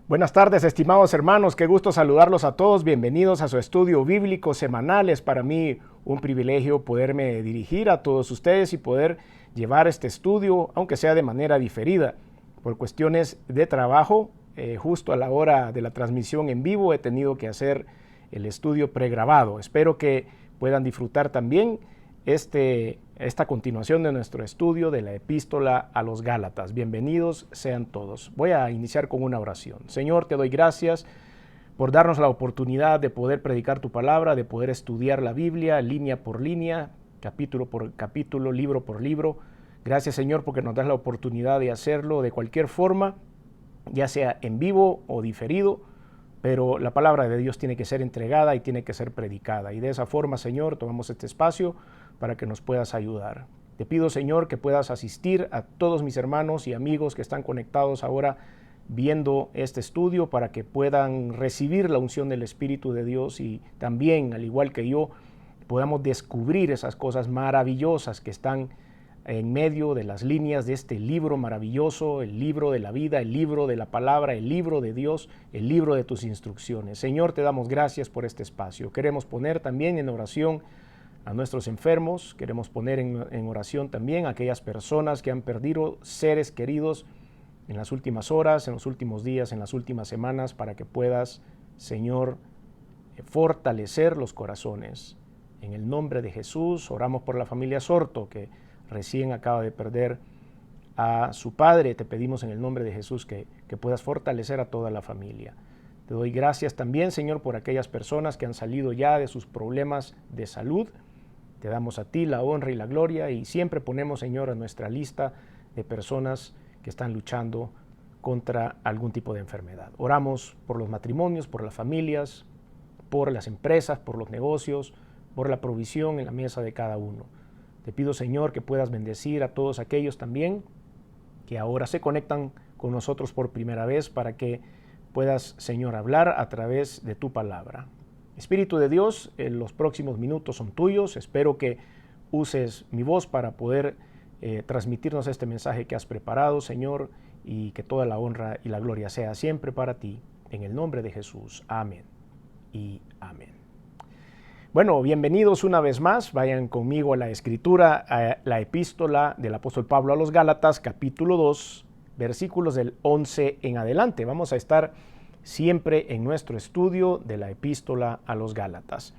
Buenas tardes, estimados hermanos, qué gusto saludarlos a todos, bienvenidos a su estudio bíblico semanal. Es para mí un privilegio poderme dirigir a todos ustedes y poder llevar este estudio, aunque sea de manera diferida. Por cuestiones de trabajo, justo a la hora de la transmisión en vivo he tenido que hacer el estudio pregrabado. Espero que puedan disfrutar también esta continuación de nuestro estudio de la epístola a los Gálatas. Bienvenidos sean todos. Voy a iniciar con una oración. Señor, te doy gracias por darnos la oportunidad de poder predicar tu palabra, de poder estudiar la Biblia línea por línea, capítulo por capítulo, libro por libro. Gracias, Señor, porque nos das la oportunidad de hacerlo de cualquier forma, ya sea en vivo o diferido, pero la palabra de Dios tiene que ser entregada y tiene que ser predicada. Y de esa forma, Señor, tomamos este espacio para que nos puedas ayudar. Te pido, Señor, que puedas asistir a todos mis hermanos y amigos que están conectados ahora viendo este estudio para que puedan recibir la unción del Espíritu de Dios y también, al igual que yo, podamos descubrir esas cosas maravillosas que están en medio de las líneas de este libro maravilloso, el libro de la vida, el libro de la palabra, el libro de Dios, el libro de tus instrucciones. Señor, te damos gracias por este espacio. Queremos poner también en oración a nuestros enfermos, queremos poner en oración también a aquellas personas que han perdido seres queridos en las últimas horas, en los últimos días, en las últimas semanas, para que puedas, Señor, fortalecer los corazones. En el nombre de Jesús, oramos por la familia Sorto, que recién acaba de perder a su padre. Te pedimos en el nombre de Jesús que puedas fortalecer a toda la familia. Te doy gracias también, Señor, por aquellas personas que han salido ya de sus problemas de salud. Te damos a ti la honra y la gloria y siempre ponemos, Señor, en nuestra lista de personas que están luchando contra algún tipo de enfermedad. Oramos por los matrimonios, por las familias, por las empresas, por los negocios, por la provisión en la mesa de cada uno. Te pido, Señor, que puedas bendecir a todos aquellos también que ahora se conectan con nosotros por primera vez para que puedas, Señor, hablar a través de tu palabra. Espíritu de Dios, los próximos minutos son tuyos. Espero que uses mi voz para poder transmitirnos este mensaje que has preparado, Señor, y que toda la honra y la gloria sea siempre para ti. En el nombre de Jesús. Amén y amén. Bueno, bienvenidos una vez más. Vayan conmigo a la escritura, a la epístola del apóstol Pablo a los Gálatas, capítulo 2, versículos del 11 en adelante. Vamos a estar siempre en nuestro estudio de la epístola a los Gálatas.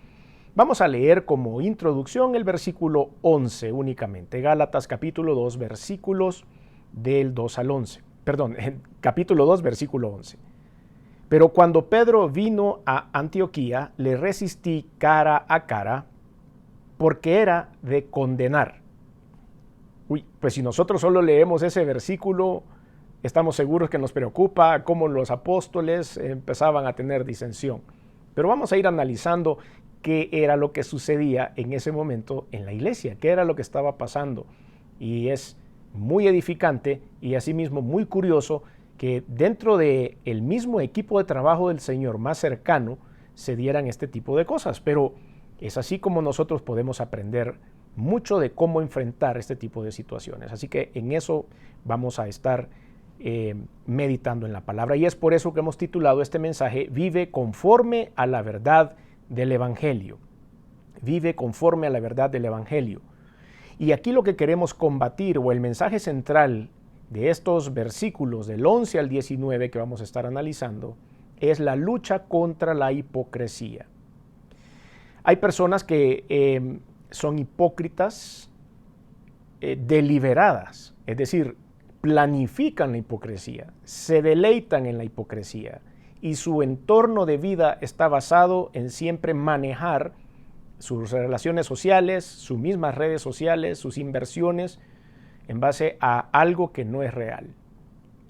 Vamos a leer como introducción el versículo 11 únicamente. Gálatas capítulo 2, versículos del 2 al 11. Perdón, capítulo 2, versículo 11. Pero cuando Pedro vino a Antioquía, le resistí cara a cara, porque era de condenar. Pues si nosotros solo leemos ese versículo, estamos seguros que nos preocupa cómo los apóstoles empezaban a tener disensión. Pero vamos a ir analizando qué era lo que sucedía en ese momento en la iglesia, qué era lo que estaba pasando. Y es muy edificante y asimismo muy curioso que dentro del mismo equipo de trabajo del Señor más cercano se dieran este tipo de cosas. Pero es así como nosotros podemos aprender mucho de cómo enfrentar este tipo de situaciones. Así que en eso vamos a estar meditando en la palabra. Y es por eso que hemos titulado este mensaje Vive conforme a la verdad del Evangelio. Vive conforme a la verdad del Evangelio. Y aquí lo que queremos combatir, o el mensaje central de estos versículos del 11 al 19 que vamos a estar analizando, es la lucha contra la hipocresía. Hay personas que son hipócritas deliberadas, es decir, planifican la hipocresía, se deleitan en la hipocresía y su entorno de vida está basado en siempre manejar sus relaciones sociales, sus mismas redes sociales, sus inversiones en base a algo que no es real,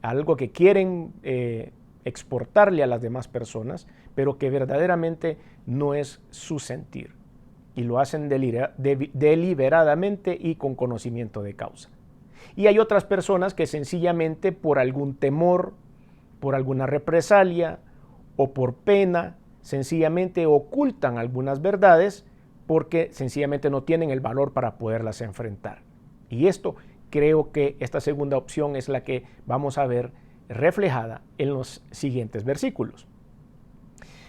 algo que quieren exportarle a las demás personas, pero que verdaderamente no es su sentir. Y lo hacen deliberadamente y con conocimiento de causa. Y hay otras personas que sencillamente por algún temor, por alguna represalia o por pena, sencillamente ocultan algunas verdades porque sencillamente no tienen el valor para poderlas enfrentar. Y esto creo que esta segunda opción es la que vamos a ver reflejada en los siguientes versículos.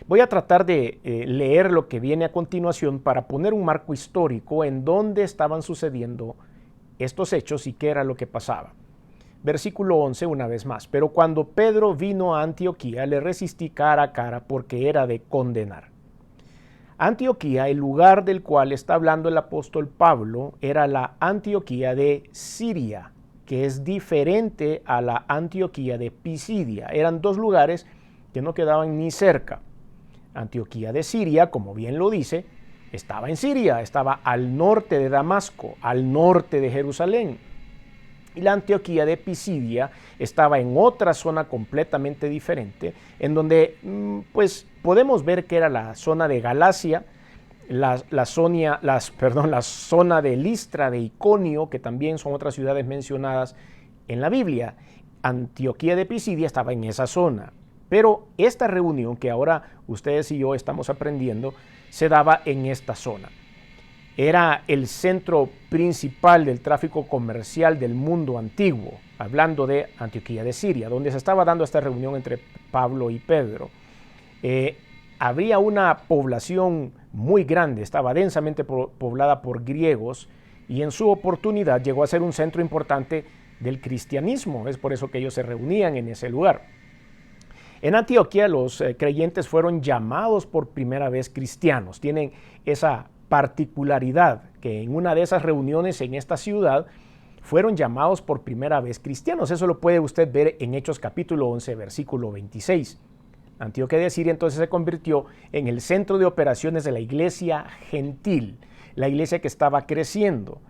Voy a tratar de leer lo que viene a continuación para poner un marco histórico en dónde estaban sucediendo estos hechos y qué era lo que pasaba. Versículo 11 una vez más. Pero cuando Pedro vino a Antioquía, le resistí cara a cara porque era de condenar. Antioquía, el lugar del cual está hablando el apóstol Pablo, era la Antioquía de Siria, que es diferente a la Antioquía de Pisidia. Eran dos lugares que no quedaban ni cerca. Antioquía de Siria, como bien lo dice, estaba en Siria, estaba al norte de Damasco, al norte de Jerusalén. Y la Antioquía de Pisidia estaba en otra zona completamente diferente, en donde pues podemos ver que era la zona de Galacia, la zona de Listra, de Iconio, que también son otras ciudades mencionadas en la Biblia. Antioquía de Pisidia estaba en esa zona. Pero esta reunión que ahora ustedes y yo estamos aprendiendo se daba en esta zona. Era el centro principal del tráfico comercial del mundo antiguo, hablando de Antioquía de Siria, donde se estaba dando esta reunión entre Pablo y Pedro. Había una población muy grande, estaba densamente poblada por griegos y en su oportunidad llegó a ser un centro importante del cristianismo. Es por eso que ellos se reunían en ese lugar. En Antioquía los creyentes fueron llamados por primera vez cristianos. Tienen esa particularidad que en una de esas reuniones en esta ciudad fueron llamados por primera vez cristianos. Eso lo puede usted ver en Hechos capítulo 11, versículo 26. Antioquía de Siria entonces se convirtió en el centro de operaciones de la iglesia gentil, la iglesia que estaba creciendo,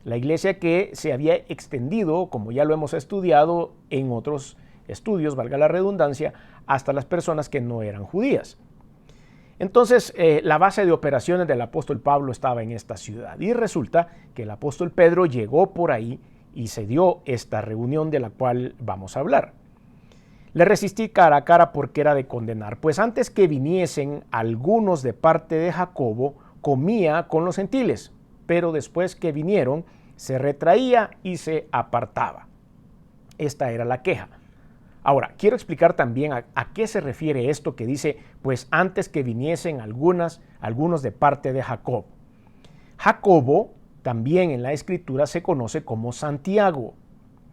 la iglesia que se había extendido, como ya lo hemos estudiado en otros estudios, valga la redundancia, hasta las personas que no eran judías. Entonces, la base de operaciones del apóstol Pablo estaba en esta ciudad y resulta que el apóstol Pedro llegó por ahí y se dio esta reunión de la cual vamos a hablar. Le resistí cara a cara porque era de condenar, pues antes que viniesen algunos de parte de Jacobo, comía con los gentiles, pero después que vinieron, se retraía y se apartaba. Esta era la queja. Ahora, quiero explicar también a qué se refiere esto que dice, pues antes que viniesen algunos de parte de Jacob. Jacobo también en la Escritura se conoce como Santiago.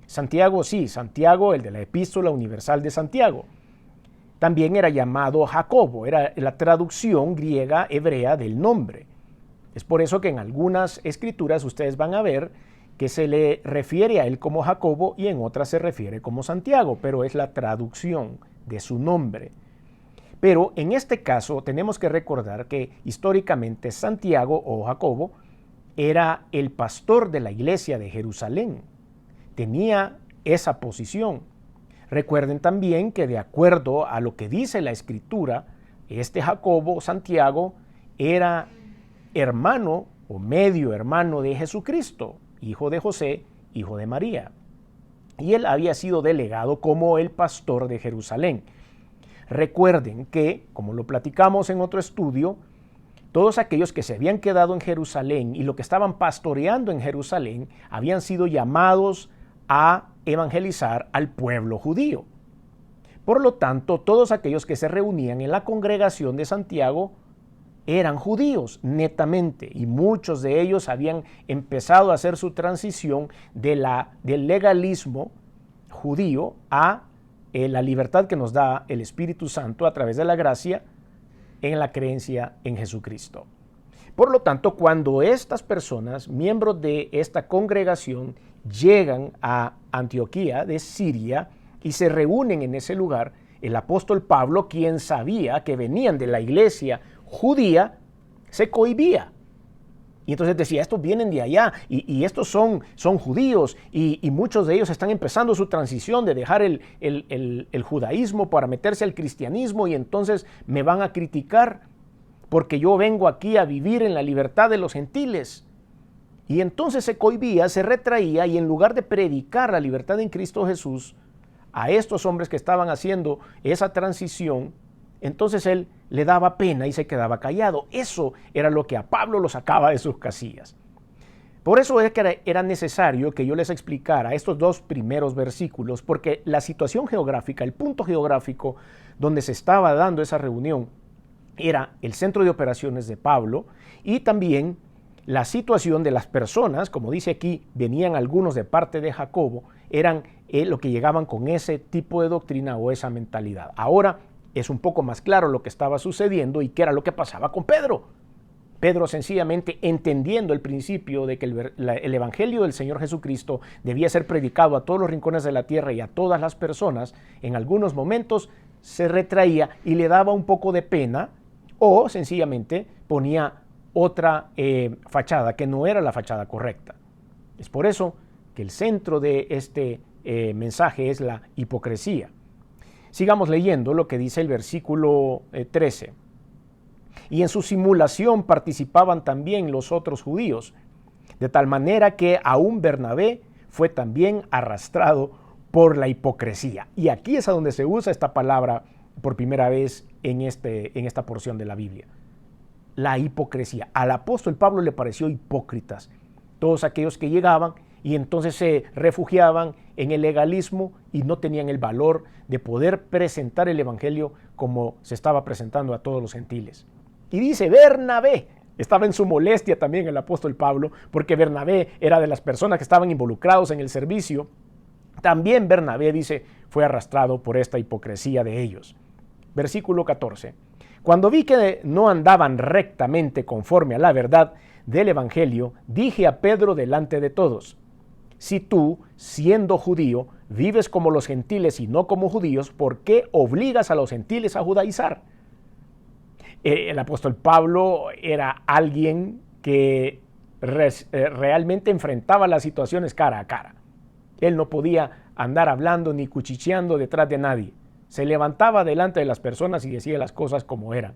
Santiago, sí, Santiago, el de la Epístola Universal de Santiago. También era llamado Jacobo, era la traducción griega hebrea del nombre. Es por eso que en algunas escrituras ustedes van a ver que se le refiere a él como Jacobo y en otras se refiere como Santiago, pero es la traducción de su nombre. Pero en este caso tenemos que recordar que históricamente Santiago o Jacobo era el pastor de la iglesia de Jerusalén. Tenía esa posición. Recuerden también que de acuerdo a lo que dice la Escritura, este Jacobo, Santiago, era hermano o medio hermano de Jesucristo, hijo de José, hijo de María. Y él había sido delegado como el pastor de Jerusalén. Recuerden que, como lo platicamos en otro estudio, todos aquellos que se habían quedado en Jerusalén y lo que estaban pastoreando en Jerusalén habían sido llamados a evangelizar al pueblo judío. Por lo tanto, todos aquellos que se reunían en la congregación de Santiago eran judíos netamente y muchos de ellos habían empezado a hacer su transición del legalismo judío a la libertad que nos da el Espíritu Santo a través de la gracia en la creencia en Jesucristo. Por lo tanto, cuando estas personas, miembros de esta congregación, llegan a Antioquía de Siria y se reúnen en ese lugar, el apóstol Pablo, quien sabía que venían de la iglesia judía, se cohibía. Y entonces decía, estos vienen de allá y estos son judíos y muchos de ellos están empezando su transición de dejar el judaísmo para meterse al cristianismo y entonces me van a criticar porque yo vengo aquí a vivir en la libertad de los gentiles. Y entonces se cohibía, se retraía y en lugar de predicar la libertad en Cristo Jesús a estos hombres que estaban haciendo esa transición, entonces él le daba pena y se quedaba callado. Eso era lo que a Pablo lo sacaba de sus casillas. Por eso es que era necesario que yo les explicara estos dos primeros versículos, porque la situación geográfica, el punto geográfico donde se estaba dando esa reunión, era el centro de operaciones de Pablo y también la situación de las personas, como dice aquí, venían algunos de parte de Jacobo, eran lo que llegaban con ese tipo de doctrina o esa mentalidad. Ahora es un poco más claro lo que estaba sucediendo y qué era lo que pasaba con Pedro. Pedro sencillamente entendiendo el principio de que el Evangelio del Señor Jesucristo debía ser predicado a todos los rincones de la tierra y a todas las personas, en algunos momentos se retraía y le daba un poco de pena o sencillamente ponía otra fachada que no era la fachada correcta. Es por eso que el centro de este mensaje es la hipocresía. Sigamos leyendo lo que dice el versículo 13. Y en su simulación participaban también los otros judíos, de tal manera que aún Bernabé fue también arrastrado por la hipocresía. Y aquí es a donde se usa esta palabra por primera vez en esta porción de la Biblia. La hipocresía. Al apóstol Pablo le pareció hipócritas todos aquellos que llegaban y entonces se refugiaban en el legalismo y no tenían el valor de poder presentar el evangelio como se estaba presentando a todos los gentiles. Y dice Bernabé, estaba en su molestia también el apóstol Pablo, porque Bernabé era de las personas que estaban involucrados en el servicio. También Bernabé, dice, fue arrastrado por esta hipocresía de ellos. Versículo 14. Cuando vi que no andaban rectamente conforme a la verdad del evangelio, dije a Pedro delante de todos: si tú, siendo judío, vives como los gentiles y no como judíos, ¿por qué obligas a los gentiles a judaizar? El apóstol Pablo era alguien que realmente enfrentaba las situaciones cara a cara. Él no podía andar hablando ni cuchicheando detrás de nadie. Se levantaba delante de las personas y decía las cosas como eran.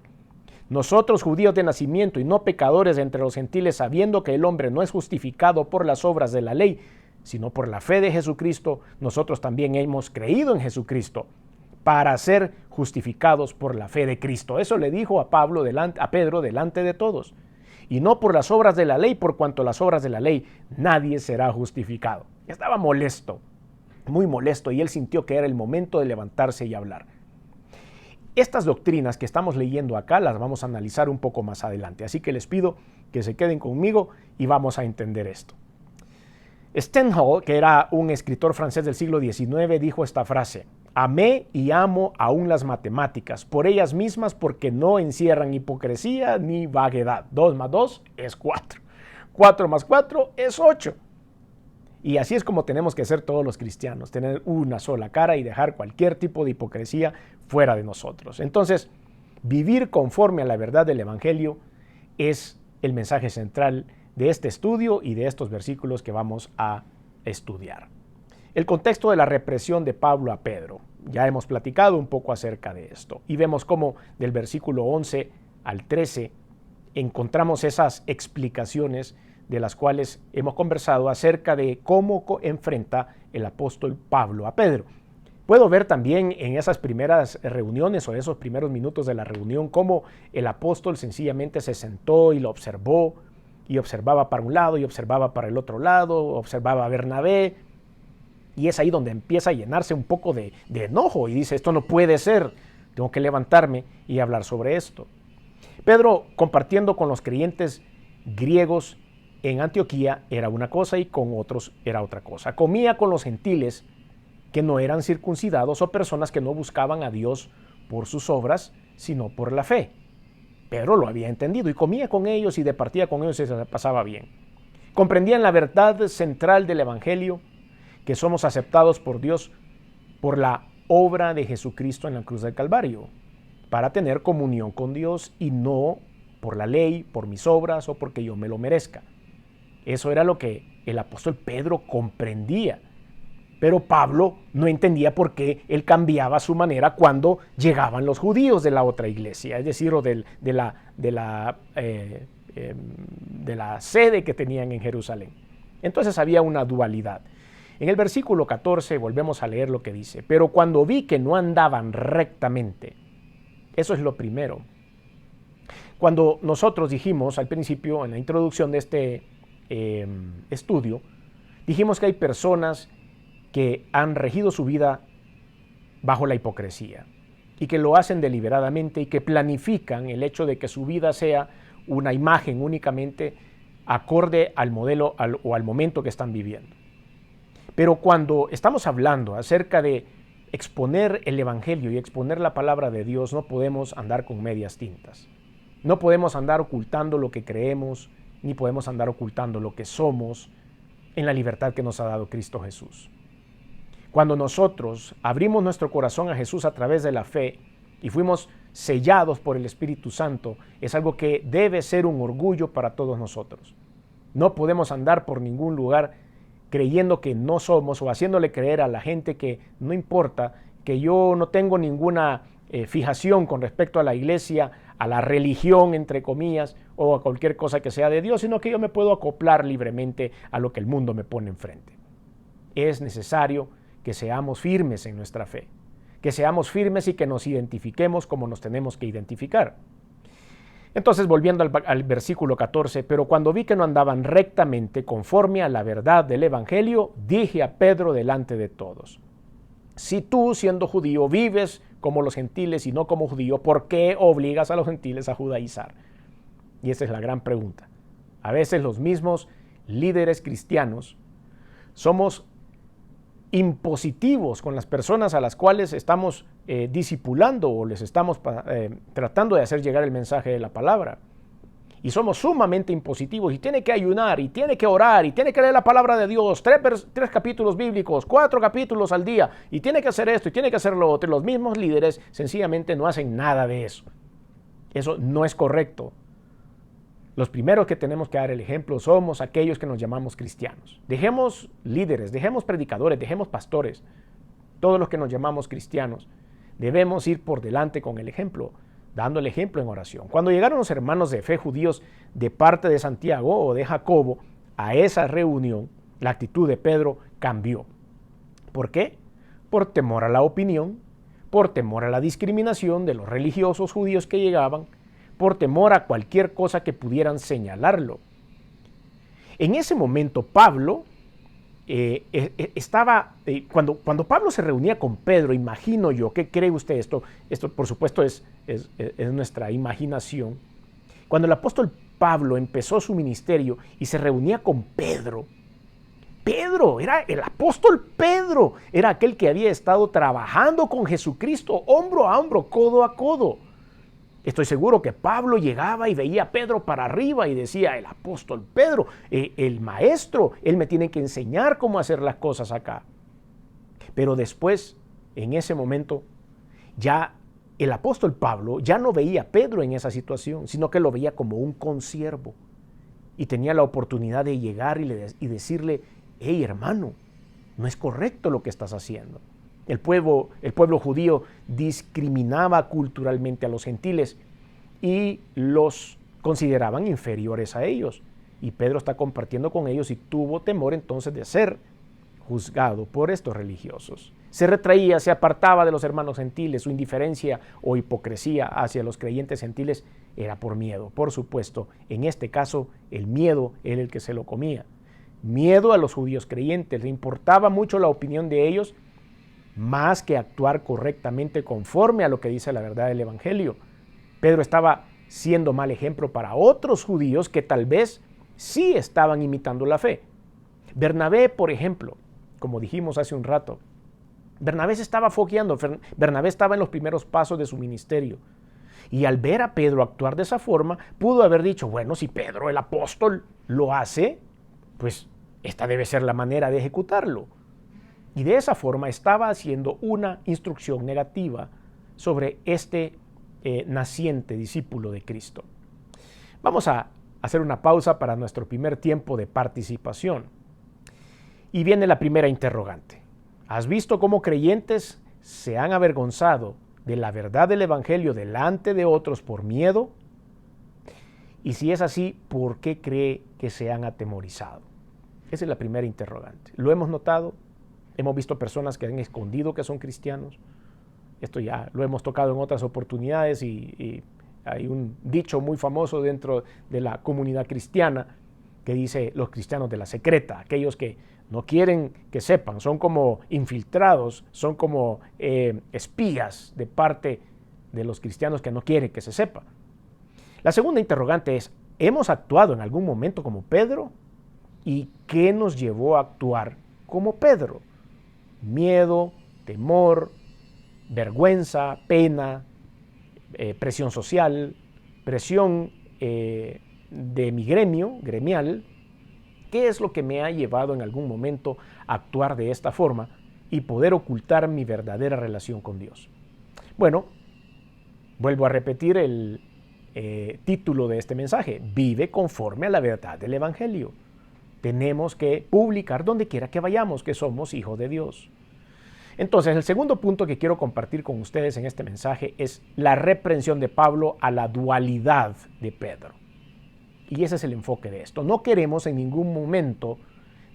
Nosotros, judíos de nacimiento y no pecadores entre los gentiles, sabiendo que el hombre no es justificado por las obras de la ley, sino por la fe de Jesucristo, nosotros también hemos creído en Jesucristo para ser justificados por la fe de Cristo. Eso le dijo a Pedro delante de todos. Y no por las obras de la ley, por cuanto las obras de la ley nadie será justificado. Estaba molesto, muy molesto, y él sintió que era el momento de levantarse y hablar. Estas doctrinas que estamos leyendo acá las vamos a analizar un poco más adelante, así que les pido que se queden conmigo y vamos a entender esto. Stendhal, que era un escritor francés del siglo XIX, dijo esta frase: amé y amo aún las matemáticas, por ellas mismas, porque no encierran hipocresía ni vaguedad. 2 más 2 es 4. 4 más 4 es 8. Y así es como tenemos que ser todos los cristianos, tener una sola cara y dejar cualquier tipo de hipocresía fuera de nosotros. Entonces, vivir conforme a la verdad del evangelio es el mensaje central de este estudio y de estos versículos que vamos a estudiar. El contexto de la represión de Pablo a Pedro. Ya hemos platicado un poco acerca de esto y vemos cómo del versículo 11 al 13 encontramos esas explicaciones de las cuales hemos conversado acerca de cómo enfrenta el apóstol Pablo a Pedro. Puedo ver también en esas primeras reuniones o esos primeros minutos de la reunión cómo el apóstol sencillamente se sentó y lo observó y observaba para un lado y observaba para el otro lado, observaba a Bernabé. Y es ahí donde empieza a llenarse un poco de enojo y dice: esto no puede ser, tengo que levantarme y hablar sobre esto. Pedro, compartiendo con los creyentes griegos en Antioquía, era una cosa y con otros era otra cosa. Comía con los gentiles que no eran circuncidados o personas que no buscaban a Dios por sus obras, sino por la fe. Pedro lo había entendido y comía con ellos y departía con ellos y se pasaba bien. Comprendían la verdad central del evangelio, que somos aceptados por Dios por la obra de Jesucristo en la cruz del Calvario, para tener comunión con Dios y no por la ley, por mis obras o porque yo me lo merezca. Eso era lo que el apóstol Pedro comprendía. Pero Pablo no entendía por qué él cambiaba su manera cuando llegaban los judíos de la otra iglesia, es decir, o de la sede que tenían en Jerusalén. Entonces había una dualidad. En el versículo 14 volvemos a leer lo que dice: pero cuando vi que no andaban rectamente. Eso es lo primero. Cuando nosotros dijimos al principio, en la introducción de estudio, dijimos que hay personas que han regido su vida bajo la hipocresía y que lo hacen deliberadamente y que planifican el hecho de que su vida sea una imagen únicamente acorde al modelo o al momento que están viviendo. Pero cuando estamos hablando acerca de exponer el Evangelio y exponer la palabra de Dios, no podemos andar con medias tintas. No podemos andar ocultando lo que creemos, ni podemos andar ocultando lo que somos en la libertad que nos ha dado Cristo Jesús. Cuando nosotros abrimos nuestro corazón a Jesús a través de la fe y fuimos sellados por el Espíritu Santo, es algo que debe ser un orgullo para todos nosotros. No podemos andar por ningún lugar creyendo que no somos o haciéndole creer a la gente que no importa, que yo no tengo ninguna fijación con respecto a la iglesia, a la religión, entre comillas, o a cualquier cosa que sea de Dios, sino que yo me puedo acoplar libremente a lo que el mundo me pone enfrente. Es necesario que seamos firmes en nuestra fe, que seamos firmes y que nos identifiquemos como nos tenemos que identificar. Entonces, volviendo al versículo 14, pero cuando vi que no andaban rectamente conforme a la verdad del Evangelio, dije a Pedro delante de todos: si tú, siendo judío, vives como los gentiles y no como judío, ¿por qué obligas a los gentiles a judaizar? Y esa es la gran pregunta. A veces los mismos líderes cristianos somos impositivos con las personas a las cuales estamos discipulando o les estamos tratando de hacer llegar el mensaje de la palabra. Y somos sumamente impositivos y tiene que ayunar y tiene que orar y tiene que leer la palabra de Dios, 3 capítulos bíblicos, 4 capítulos al día y tiene que hacer esto y tiene que hacer lo otro. Los mismos líderes sencillamente no hacen nada de eso. Eso no es correcto. Los primeros que tenemos que dar el ejemplo somos aquellos que nos llamamos cristianos. Dejemos líderes, dejemos predicadores, dejemos pastores. Todos los que nos llamamos cristianos debemos ir por delante con el ejemplo, dando el ejemplo en oración. Cuando llegaron los hermanos de fe judíos de parte de Santiago o de Jacobo a esa reunión, la actitud de Pedro cambió. ¿Por qué? Por temor a la opinión, por temor a la discriminación de los religiosos judíos que llegaban, por temor a cualquier cosa que pudieran señalarlo. En ese momento Pablo cuando Pablo se reunía con Pedro, imagino yo, ¿qué cree usted? Esto por supuesto es nuestra imaginación. Cuando el apóstol Pablo empezó su ministerio y se reunía con Pedro, era el apóstol Pedro, era aquel que había estado trabajando con Jesucristo hombro a hombro, codo a codo. Estoy seguro que Pablo llegaba y veía a Pedro para arriba y decía: el apóstol Pedro, el maestro, él me tiene que enseñar cómo hacer las cosas acá. Pero después, en ese momento, ya el apóstol Pablo ya no veía a Pedro en esa situación, sino que lo veía como un consiervo. Y tenía la oportunidad de llegar y decirle: hey, hermano, no es correcto lo que estás haciendo. El pueblo judío discriminaba culturalmente a los gentiles y los consideraban inferiores a ellos. Y Pedro está compartiendo con ellos y tuvo temor entonces de ser juzgado por estos religiosos. Se retraía, se apartaba de los hermanos gentiles. Su indiferencia o hipocresía hacia los creyentes gentiles era por miedo. Por supuesto, en este caso, el miedo era el que se lo comía. Miedo a los judíos creyentes. Le importaba mucho la opinión de ellos, más que actuar correctamente conforme a lo que dice la verdad del Evangelio. Pedro estaba siendo mal ejemplo para otros judíos que tal vez sí estaban imitando la fe. Bernabé, por ejemplo, como dijimos hace un rato, Bernabé se estaba fogueando, Bernabé estaba en los primeros pasos de su ministerio. Y al ver a Pedro actuar de esa forma, pudo haber dicho: bueno, si Pedro, el apóstol, lo hace, pues esta debe ser la manera de ejecutarlo. Y de esa forma estaba haciendo una instrucción negativa sobre este naciente discípulo de Cristo. Vamos a hacer una pausa para nuestro primer tiempo de participación. Y viene la primera interrogante. ¿Has visto cómo creyentes se han avergonzado de la verdad del Evangelio delante de otros por miedo? Y si es así, ¿por qué cree que se han atemorizado? Esa es la primera interrogante. ¿Lo hemos notado? Hemos visto personas que han escondido que son cristianos. Esto ya lo hemos tocado en otras oportunidades y hay un dicho muy famoso dentro de la comunidad cristiana que dice los cristianos de la secreta, aquellos que no quieren que sepan, son como infiltrados, son como espías de parte de los cristianos que no quieren que se sepa. La segunda interrogante es, ¿hemos actuado en algún momento como Pedro? ¿Y qué nos llevó a actuar como Pedro? Miedo, temor, vergüenza, pena, presión social, presión de mi gremial. ¿Qué es lo que me ha llevado en algún momento a actuar de esta forma y poder ocultar mi verdadera relación con Dios? Bueno, vuelvo a repetir el título de este mensaje: vive conforme a la verdad del Evangelio. Tenemos que publicar donde quiera que vayamos que somos hijos de Dios. Entonces, el segundo punto que quiero compartir con ustedes en este mensaje es la reprensión de Pablo a la dualidad de Pedro. Y ese es el enfoque de esto. No queremos en ningún momento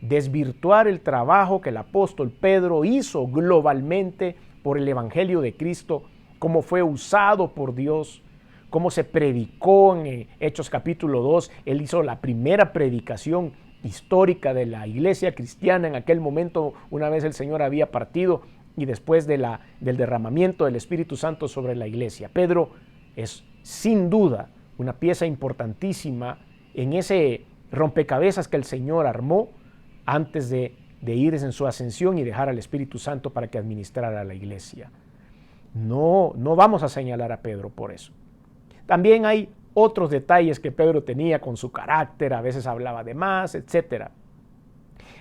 desvirtuar el trabajo que el apóstol Pedro hizo globalmente por el Evangelio de Cristo, cómo fue usado por Dios, cómo se predicó en Hechos capítulo 2. Él hizo la primera predicación histórica de la iglesia cristiana en aquel momento, una vez el Señor había partido y después del derramamiento del Espíritu Santo sobre la iglesia. Pedro es sin duda una pieza importantísima en ese rompecabezas que el Señor armó antes de ir en su ascensión y dejar al Espíritu Santo para que administrara la iglesia. No vamos a señalar a Pedro por eso. También hay otros detalles que Pedro tenía con su carácter, a veces hablaba de más, etc.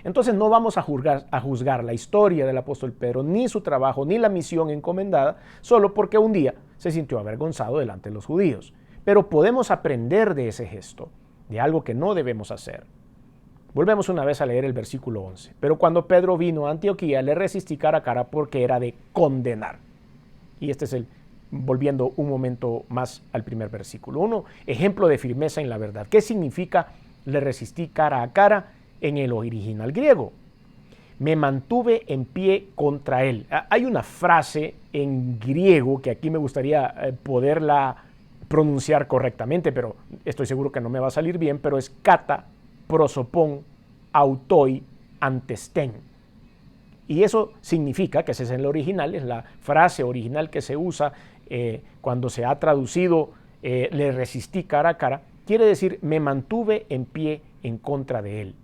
Entonces no vamos a juzgar la historia del apóstol Pedro, ni su trabajo, ni la misión encomendada, solo porque un día se sintió avergonzado delante de los judíos. Pero podemos aprender de ese gesto, de algo que no debemos hacer. Volvemos una vez a leer el versículo 11. Pero cuando Pedro vino a Antioquía, le resistí cara a cara porque era de condenar. Y este es volviendo un momento más al primer versículo. Uno, ejemplo de firmeza en la verdad. ¿Qué significa le resistí cara a cara en el original griego? Me mantuve en pie contra él. Hay una frase en griego que aquí me gustaría poderla pronunciar correctamente, pero estoy seguro que no me va a salir bien, pero es kata, prosopon, autoi, antesten. Y eso significa, que ese es el original, es la frase original que se usa cuando se ha traducido le resistí cara a cara, quiere decir me mantuve en pie en contra de él.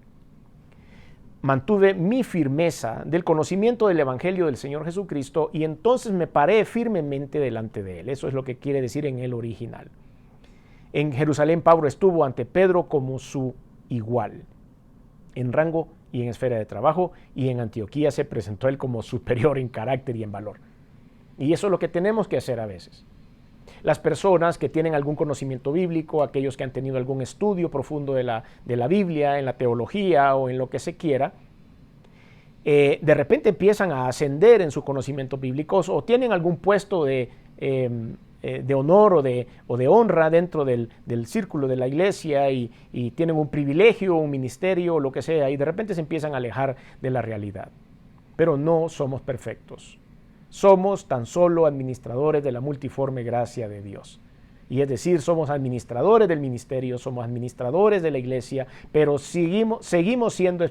Mantuve mi firmeza del conocimiento del Evangelio del Señor Jesucristo y entonces me paré firmemente delante de él. Eso es lo que quiere decir en el original. En Jerusalén Pablo estuvo ante Pedro como su igual, en rango y en esfera de trabajo, y en Antioquía se presentó él como superior en carácter y en valor. Y eso es lo que tenemos que hacer a veces. Las personas que tienen algún conocimiento bíblico, aquellos que han tenido algún estudio profundo de la Biblia, en la teología o en lo que se quiera, de repente empiezan a ascender en su conocimiento bíblico o tienen algún puesto de honor o de honra dentro del círculo de la iglesia y tienen un privilegio, un ministerio o lo que sea, y de repente se empiezan a alejar de la realidad. Pero no somos perfectos. Somos tan solo administradores de la multiforme gracia de Dios. Y es decir, somos administradores del ministerio, somos administradores de la iglesia, pero seguimos siendo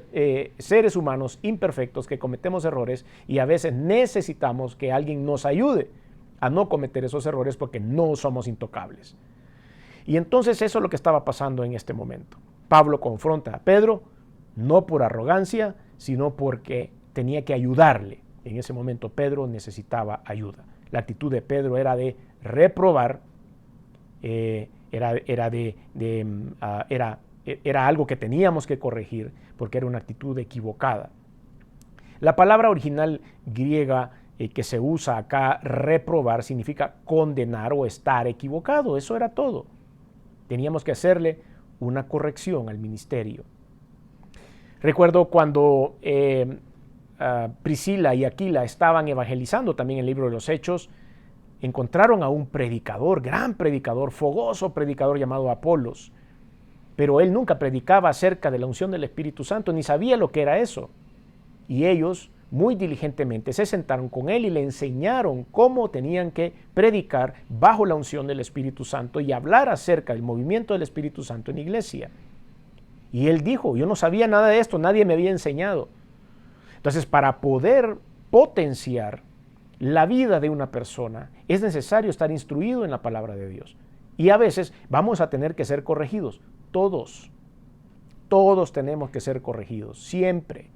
seres humanos imperfectos que cometemos errores y a veces necesitamos que alguien nos ayude a no cometer esos errores porque no somos intocables. Y entonces eso es lo que estaba pasando en este momento. Pablo confronta a Pedro, no por arrogancia, sino porque tenía que ayudarle. En ese momento Pedro necesitaba ayuda. La actitud de Pedro era de reprobar, era algo que teníamos que corregir porque era una actitud equivocada. La palabra original griega que se usa acá, reprobar, significa condenar o estar equivocado. Eso era todo. Teníamos que hacerle una corrección al ministerio. Recuerdo cuando Priscila y Aquila estaban evangelizando también en el libro de los Hechos, encontraron a un predicador, gran predicador, fogoso predicador llamado Apolos, pero él nunca predicaba acerca de la unción del Espíritu Santo, ni sabía lo que era eso. Y ellos muy diligentemente se sentaron con él y le enseñaron cómo tenían que predicar bajo la unción del Espíritu Santo y hablar acerca del movimiento del Espíritu Santo en la iglesia. Y él dijo, yo no sabía nada de esto, nadie me había enseñado. Entonces, para poder potenciar la vida de una persona, es necesario estar instruido en la palabra de Dios. Y a veces vamos a tener que ser corregidos. Todos tenemos que ser corregidos. Siempre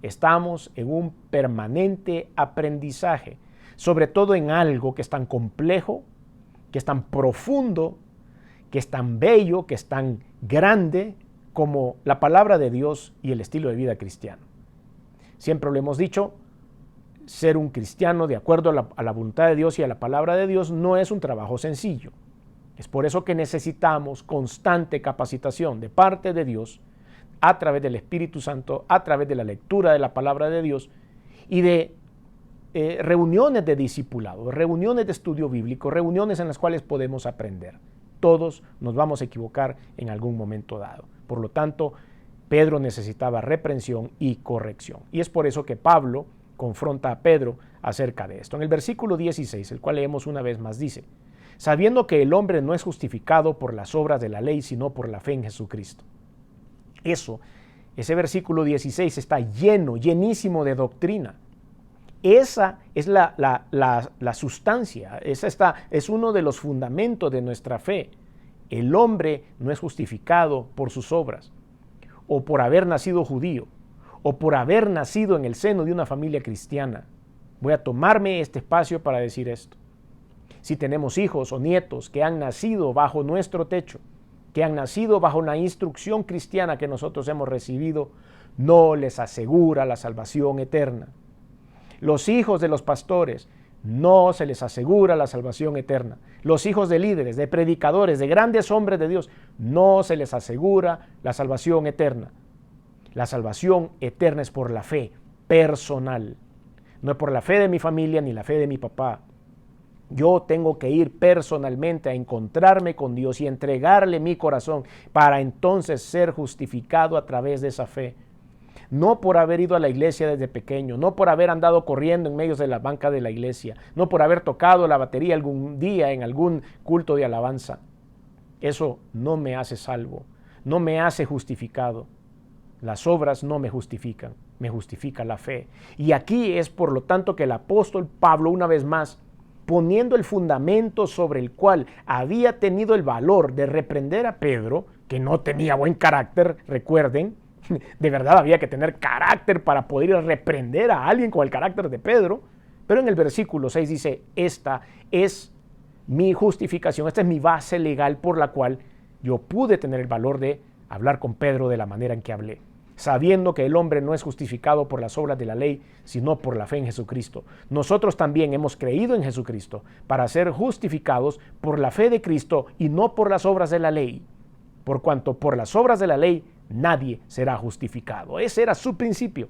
estamos en un permanente aprendizaje, sobre todo en algo que es tan complejo, que es tan profundo, que es tan bello, que es tan grande como la palabra de Dios y el estilo de vida cristiano. Siempre lo hemos dicho, ser un cristiano de acuerdo a la voluntad de Dios y a la palabra de Dios no es un trabajo sencillo. Es por eso que necesitamos constante capacitación de parte de Dios a través del Espíritu Santo, a través de la lectura de la palabra de Dios y de reuniones de discipulado, reuniones de estudio bíblico, reuniones en las cuales podemos aprender. Todos nos vamos a equivocar en algún momento dado. Por lo tanto, Pedro necesitaba reprensión y corrección. Y es por eso que Pablo confronta a Pedro acerca de esto. En el versículo 16, el cual leemos una vez más, dice: sabiendo que el hombre no es justificado por las obras de la ley, sino por la fe en Jesucristo. Ese versículo 16 está llenísimo de doctrina. Esa es la sustancia, es uno de los fundamentos de nuestra fe. El hombre no es justificado por sus obras, o por haber nacido judío, o por haber nacido en el seno de una familia cristiana. Voy a tomarme este espacio para decir esto. Si tenemos hijos o nietos que han nacido bajo nuestro techo, que han nacido bajo una instrucción cristiana que nosotros hemos recibido, no les asegura la salvación eterna. Los hijos de los pastores, no se les asegura la salvación eterna. Los hijos de líderes, de predicadores, de grandes hombres de Dios, no se les asegura la salvación eterna. La salvación eterna es por la fe personal. No es por la fe de mi familia ni la fe de mi papá. Yo tengo que ir personalmente a encontrarme con Dios y entregarle mi corazón para entonces ser justificado a través de esa fe. No por haber ido a la iglesia desde pequeño, no por haber andado corriendo en medio de la banca de la iglesia, no por haber tocado la batería algún día en algún culto de alabanza. Eso no me hace salvo, no me hace justificado. Las obras no me justifican, me justifica la fe. Y aquí es por lo tanto que el apóstol Pablo, una vez más, poniendo el fundamento sobre el cual había tenido el valor de reprender a Pedro, que no tenía buen carácter, recuerden, de verdad había que tener carácter para poder reprender a alguien con el carácter de Pedro, pero en el versículo 6 dice, esta es mi justificación, esta es mi base legal por la cual yo pude tener el valor de hablar con Pedro de la manera en que hablé, sabiendo que el hombre no es justificado por las obras de la ley, sino por la fe en Jesucristo. Nosotros también hemos creído en Jesucristo para ser justificados por la fe de Cristo y no por las obras de la ley, por cuanto por las obras de la ley nadie será justificado. Ese era su principio.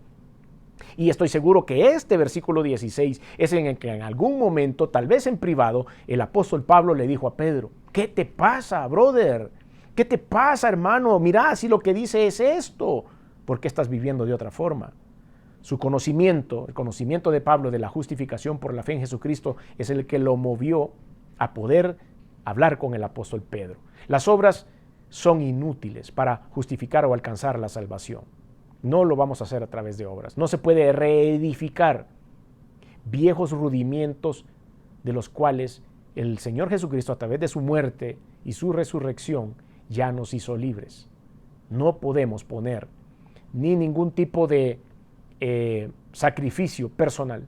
Y estoy seguro que este versículo 16 es en el que en algún momento, tal vez en privado, el apóstol Pablo le dijo a Pedro: ¿qué te pasa, brother? ¿Qué te pasa, hermano? Mira, si lo que dice es esto, ¿por qué estás viviendo de otra forma? Su conocimiento, el conocimiento de Pablo de la justificación por la fe en Jesucristo es el que lo movió a poder hablar con el apóstol Pedro. Las obras son inútiles para justificar o alcanzar la salvación. No lo vamos a hacer a través de obras. No se puede reedificar viejos rudimentos de los cuales el Señor Jesucristo, a través de su muerte y su resurrección, ya nos hizo libres. No podemos poner ni ningún tipo de sacrificio personal.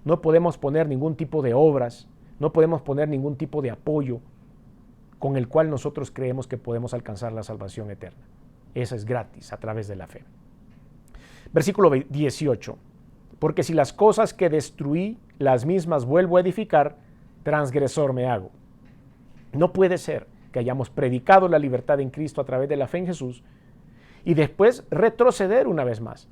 No podemos poner ningún tipo de obras. No podemos poner ningún tipo de apoyo con el cual nosotros creemos que podemos alcanzar la salvación eterna. Esa es gratis a través de la fe. Versículo 18. Porque si las cosas que destruí, las mismas vuelvo a edificar, transgresor me hago. No puede ser que hayamos predicado la libertad en Cristo a través de la fe en Jesús y después retroceder una vez más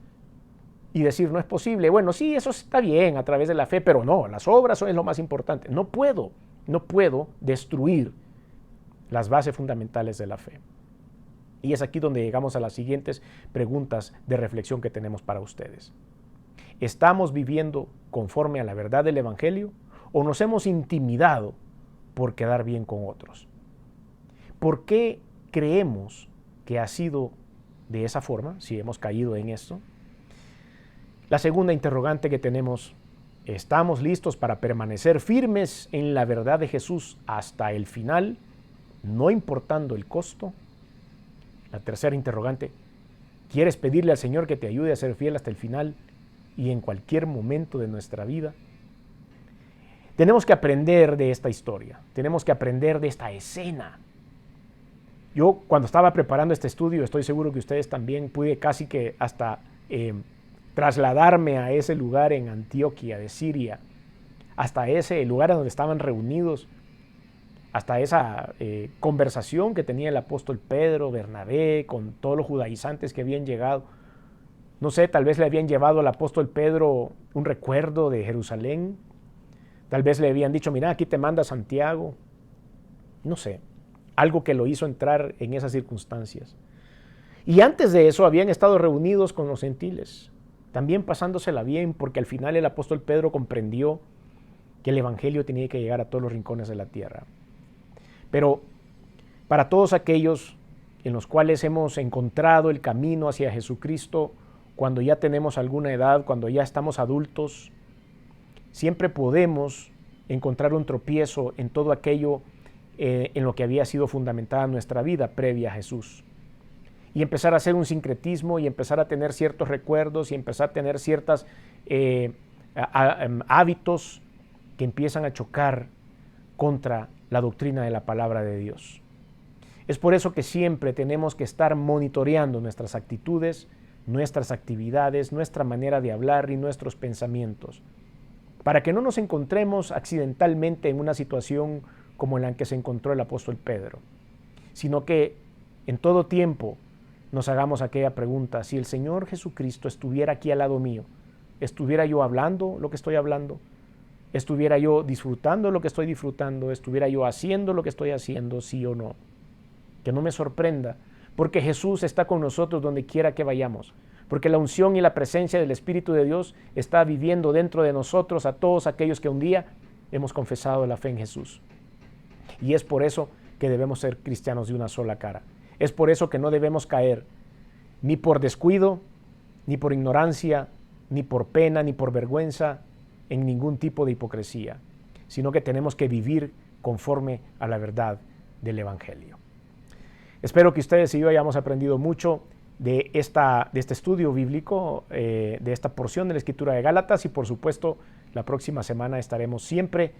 y decir, no es posible. Bueno, sí, eso está bien a través de la fe, pero no, las obras son lo más importante. No puedo destruir las bases fundamentales de la fe. Y es aquí donde llegamos a las siguientes preguntas de reflexión que tenemos para ustedes. ¿Estamos viviendo conforme a la verdad del Evangelio o nos hemos intimidado por quedar bien con otros? ¿Por qué creemos que ha sido de esa forma, si hemos caído en esto. La segunda interrogante que tenemos: ¿estamos listos para permanecer firmes en la verdad de Jesús hasta el final, no importando el costo? La tercera interrogante: ¿quieres pedirle al Señor que te ayude a ser fiel hasta el final y en cualquier momento de nuestra vida? Tenemos que aprender de esta historia, tenemos que aprender de esta escena. Yo, cuando estaba preparando este estudio, estoy seguro que ustedes también, pude casi que hasta trasladarme a ese lugar en Antioquía de Siria, hasta ese lugar donde estaban reunidos, hasta esa conversación que tenía el apóstol Pedro, Bernabé, con todos los judaizantes que habían llegado. No sé, tal vez le habían llevado al apóstol Pedro un recuerdo de Jerusalén, tal vez le habían dicho: mira, aquí te manda Santiago. No sé, algo que lo hizo entrar en esas circunstancias. Y antes de eso habían estado reunidos con los gentiles, también pasándosela bien, porque al final el apóstol Pedro comprendió que el evangelio tenía que llegar a todos los rincones de la tierra. Pero para todos aquellos en los cuales hemos encontrado el camino hacia Jesucristo, cuando ya tenemos alguna edad, cuando ya estamos adultos, siempre podemos encontrar un tropiezo en todo aquello en lo que había sido fundamentada nuestra vida previa a Jesús. Y empezar a hacer un sincretismo y empezar a tener ciertos recuerdos y empezar a tener ciertos hábitos que empiezan a chocar contra la doctrina de la palabra de Dios. Es por eso que siempre tenemos que estar monitoreando nuestras actitudes, nuestras actividades, nuestra manera de hablar y nuestros pensamientos, para que no nos encontremos accidentalmente en una situación como en la que se encontró el apóstol Pedro, sino que en todo tiempo nos hagamos aquella pregunta: si el Señor Jesucristo estuviera aquí al lado mío, ¿estuviera yo hablando lo que estoy hablando? ¿Estuviera yo disfrutando lo que estoy disfrutando? ¿Estuviera yo haciendo lo que estoy haciendo, sí o no? Que no me sorprenda, porque Jesús está con nosotros donde quiera que vayamos, porque la unción y la presencia del Espíritu de Dios está viviendo dentro de nosotros, a todos aquellos que un día hemos confesado la fe en Jesús. Y es por eso que debemos ser cristianos de una sola cara. Es por eso que no debemos caer ni por descuido, ni por ignorancia, ni por pena, ni por vergüenza, en ningún tipo de hipocresía, sino que tenemos que vivir conforme a la verdad del Evangelio. Espero que ustedes y yo hayamos aprendido mucho de este estudio bíblico, de esta porción de la Escritura de Gálatas, y por supuesto la próxima semana estaremos siempre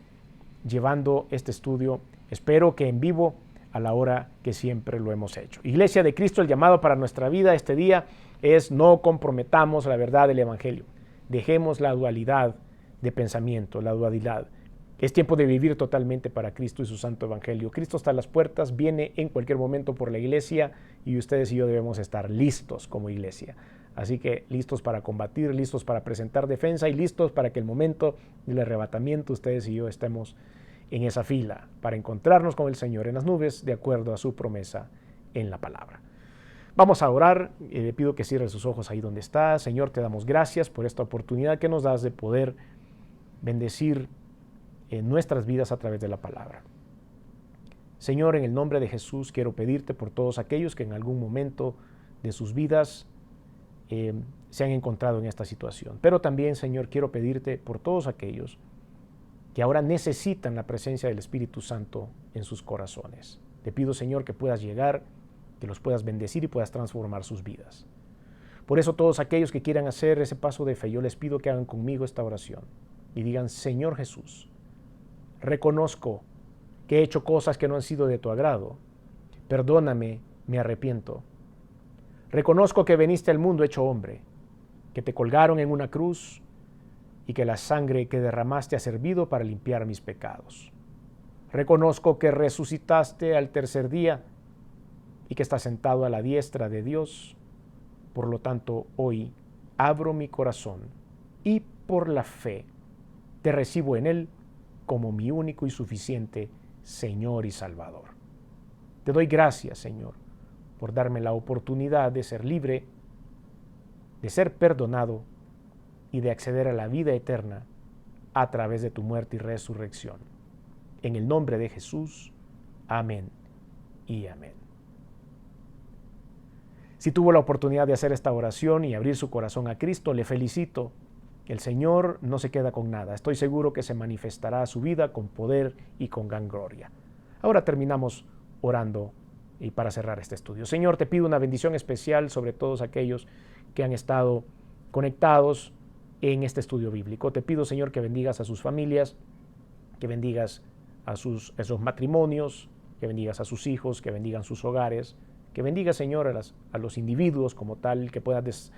llevando este estudio, espero que en vivo, a la hora que siempre lo hemos hecho. Iglesia de Cristo, el llamado para nuestra vida este día es: no comprometamos la verdad del Evangelio. Dejemos la dualidad de pensamiento, la dualidad. Es tiempo de vivir totalmente para Cristo y su santo Evangelio. Cristo está a las puertas, viene en cualquier momento por la iglesia, y ustedes y yo debemos estar listos como iglesia. Así que listos para combatir, listos para presentar defensa y listos para que el momento del arrebatamiento ustedes y yo estemos en esa fila para encontrarnos con el Señor en las nubes, de acuerdo a su promesa en la palabra. Vamos a orar. Le pido que cierre sus ojos ahí donde está. Señor, te damos gracias por esta oportunidad que nos das de poder bendecir nuestras vidas a través de la palabra. Señor, en el nombre de Jesús quiero pedirte por todos aquellos que en algún momento de sus vidas se han encontrado en esta situación. Pero también, Señor, quiero pedirte por todos aquellos que ahora necesitan la presencia del Espíritu Santo en sus corazones. Te pido, Señor, que puedas llegar, que los puedas bendecir y puedas transformar sus vidas. Por eso todos aquellos que quieran hacer ese paso de fe, yo les pido que hagan conmigo esta oración y digan: Señor Jesús, reconozco que he hecho cosas que no han sido de tu agrado. Perdóname, me arrepiento. Reconozco que viniste al mundo hecho hombre, que te colgaron en una cruz y que la sangre que derramaste ha servido para limpiar mis pecados. Reconozco que resucitaste al tercer día y que estás sentado a la diestra de Dios. Por lo tanto, hoy abro mi corazón y por la fe te recibo en él como mi único y suficiente Señor y Salvador. Te doy gracias, Señor, por darme la oportunidad de ser libre, de ser perdonado y de acceder a la vida eterna a través de tu muerte y resurrección. En el nombre de Jesús, amén y amén. Si tuvo la oportunidad de hacer esta oración y abrir su corazón a Cristo, le felicito. El Señor no se queda con nada. Estoy seguro que se manifestará su vida con poder y con gran gloria. Ahora terminamos orando y para cerrar este estudio. Señor, te pido una bendición especial sobre todos aquellos que han estado conectados en este estudio bíblico. Te pido, Señor, que bendigas a sus familias, que bendigas a esos matrimonios, que bendigas a sus hijos, que bendigan sus hogares, que bendiga, Señor, a los individuos como tal, que puedas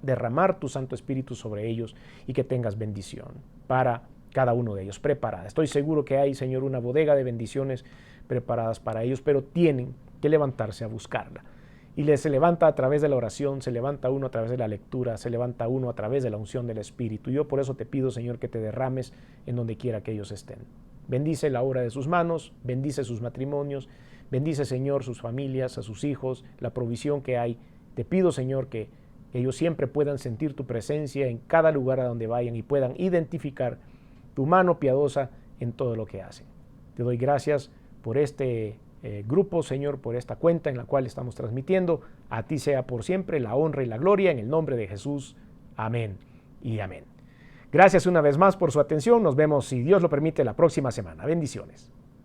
derramar tu Santo Espíritu sobre ellos y que tengas bendición para cada uno de ellos, preparada. Estoy seguro que hay, Señor, una bodega de bendiciones preparadas para ellos, pero tienen que levantarse a buscarla. Y se levanta a través de la oración, se levanta uno a través de la lectura, se levanta uno a través de la unción del Espíritu. Yo por eso te pido, Señor, que te derrames en donde quiera que ellos estén. Bendice la obra de sus manos, bendice sus matrimonios, bendice, Señor, sus familias, a sus hijos, la provisión que hay. Te pido, Señor, que ellos siempre puedan sentir tu presencia en cada lugar a donde vayan y puedan identificar tu mano piadosa en todo lo que hacen. Te doy gracias por este grupo, Señor, por esta cuenta en la cual estamos transmitiendo. A ti sea por siempre la honra y la gloria en el nombre de Jesús. Amén y amén. Gracias una vez más por su atención. Nos vemos, si Dios lo permite, la próxima semana. Bendiciones.